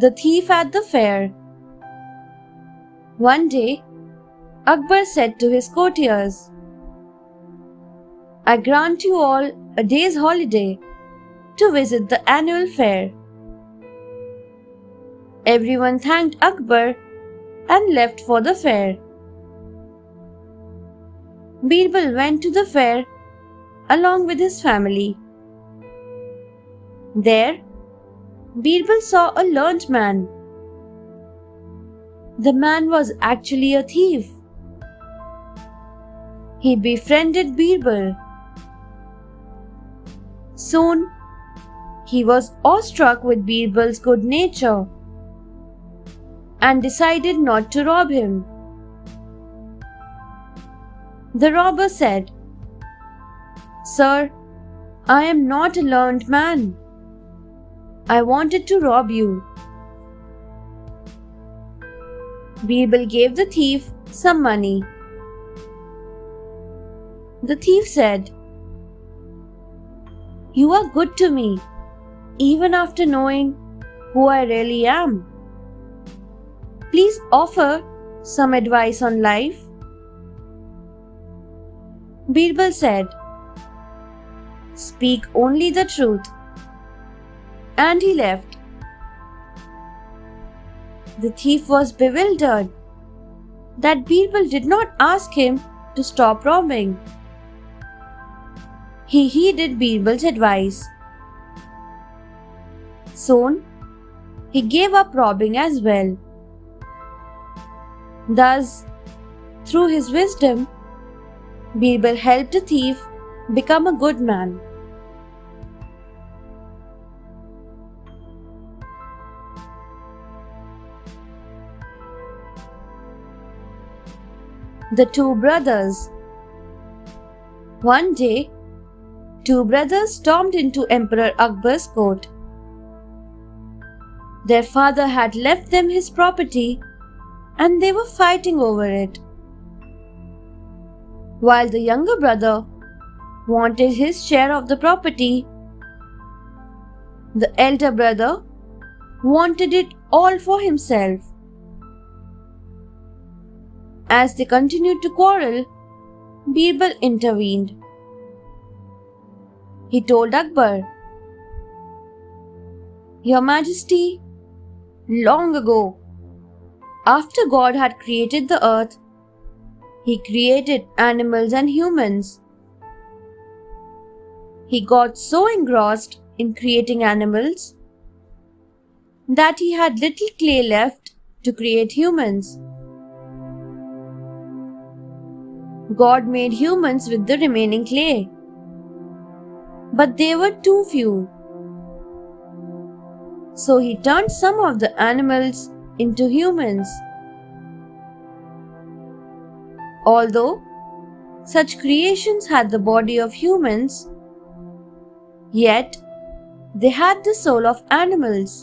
The thief at the fair. One day, Akbar said to his courtiers, "I grant you all a day's holiday to visit the annual fair." Everyone thanked Akbar and left for the fair. Birbal went to the fair along with his family. There, Birbal saw a learned man. The man was actually a thief. He befriended Birbal. Soon, he was awestruck with Birbal's good nature and decided not to rob him. The robber said, "Sir, I am not a learned man. I wanted to rob you." Birbal gave the thief some money. The thief said, "You are good to me, even after knowing who I really am. Please offer some advice on life." Birbal said, "Speak only the truth." And he left. The thief was bewildered that Birbal did not ask him to stop robbing. He heeded Birbal's advice. Soon, he gave up robbing as well. Thus, through his wisdom, Birbal helped the thief become a good man. The two brothers. One day, two brothers stormed into Emperor Akbar's court. Their father had left them his property and they were fighting over it. While the younger brother wanted his share of the property, the elder brother wanted it all for himself. As they continued to quarrel, Birbal intervened. He told Akbar, "Your Majesty, long ago, after God had created the earth, He created animals and humans. He got so engrossed in creating animals that He had little clay left to create humans. God made humans with the remaining clay, but they were too few. So He turned some of the animals into humans. Although such creations had the body of humans, yet they had the soul of animals.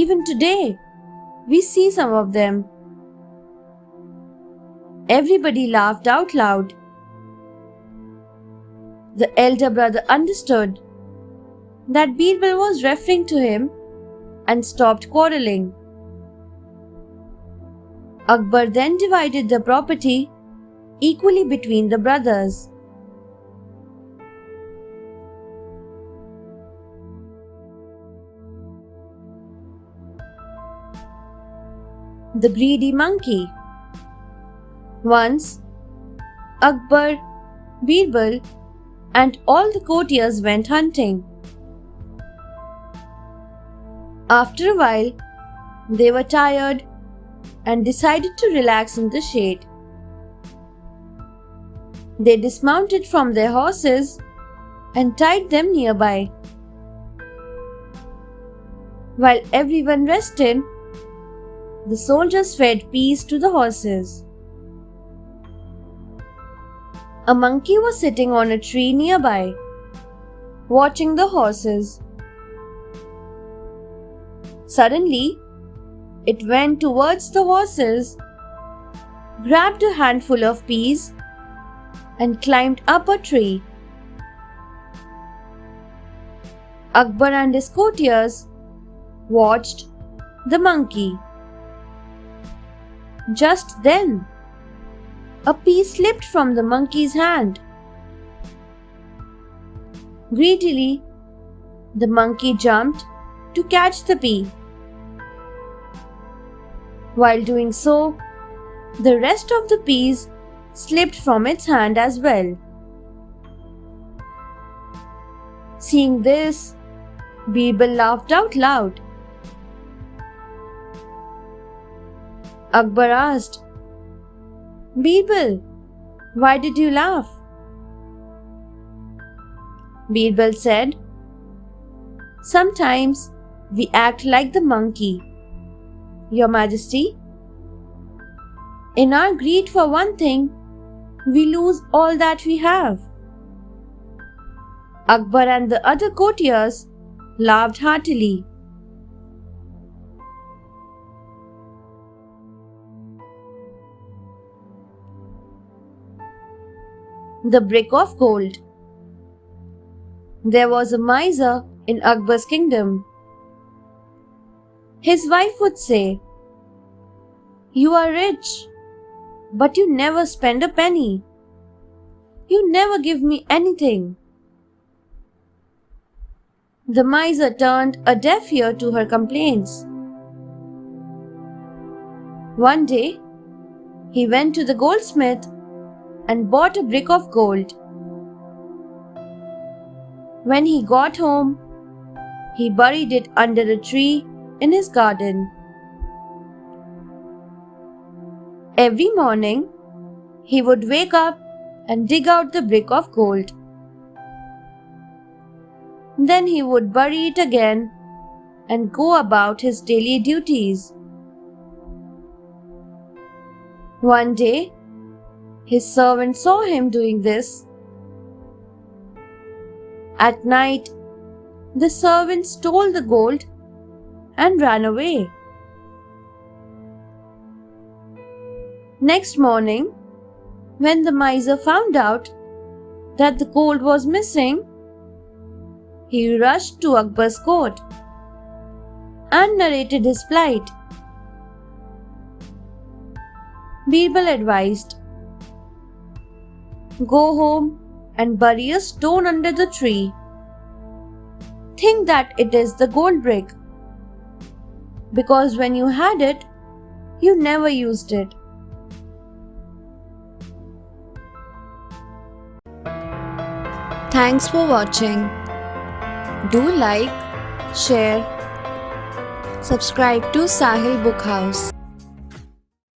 Even today, we see some of them." Everybody laughed out loud. The elder brother understood that Birbal was referring to him and stopped quarreling. Akbar then divided the property equally between the brothers. The greedy monkey. Once, Akbar, Birbal, and all the courtiers went hunting. After a while, they were tired and decided to relax in the shade. They dismounted from their horses and tied them nearby. While everyone rested, the soldiers fed peas to the horses. A monkey was sitting on a tree nearby, watching the horses. Suddenly, it went towards the horses, grabbed a handful of peas, and climbed up a tree. Akbar and his courtiers watched the monkey. Just then, a pea slipped from the monkey's hand. Greedily, the monkey jumped to catch the pea. While doing so, the rest of the peas slipped from its hand as well. Seeing this, Birbal laughed out loud. Akbar asked, "Birbal, why did you laugh?" Birbal said, "Sometimes we act like the monkey, Your Majesty. In our greed for one thing, we lose all that we have." Akbar and the other courtiers laughed heartily. The brick of gold. There was a miser in Akbar's kingdom. His wife would say, "You are rich, but you never spend a penny. You never give me anything." The miser turned a deaf ear to her complaints. One day, he went to the goldsmith and bought a brick of gold. When he got home, he buried it under a tree in his garden. Every morning, he would wake up and dig out the brick of gold. Then he would bury it again and go about his daily duties. One day, his servant saw him doing this. At night, the servant stole the gold and ran away. Next morning, when the miser found out that the gold was missing, he rushed to Akbar's court and narrated his plight. Birbal advised, "Go home and bury a stone under the tree. Think that it is the gold brick, because when you had it, you never used it." Thanks for watching. Do like, share, subscribe to Sahil Book House.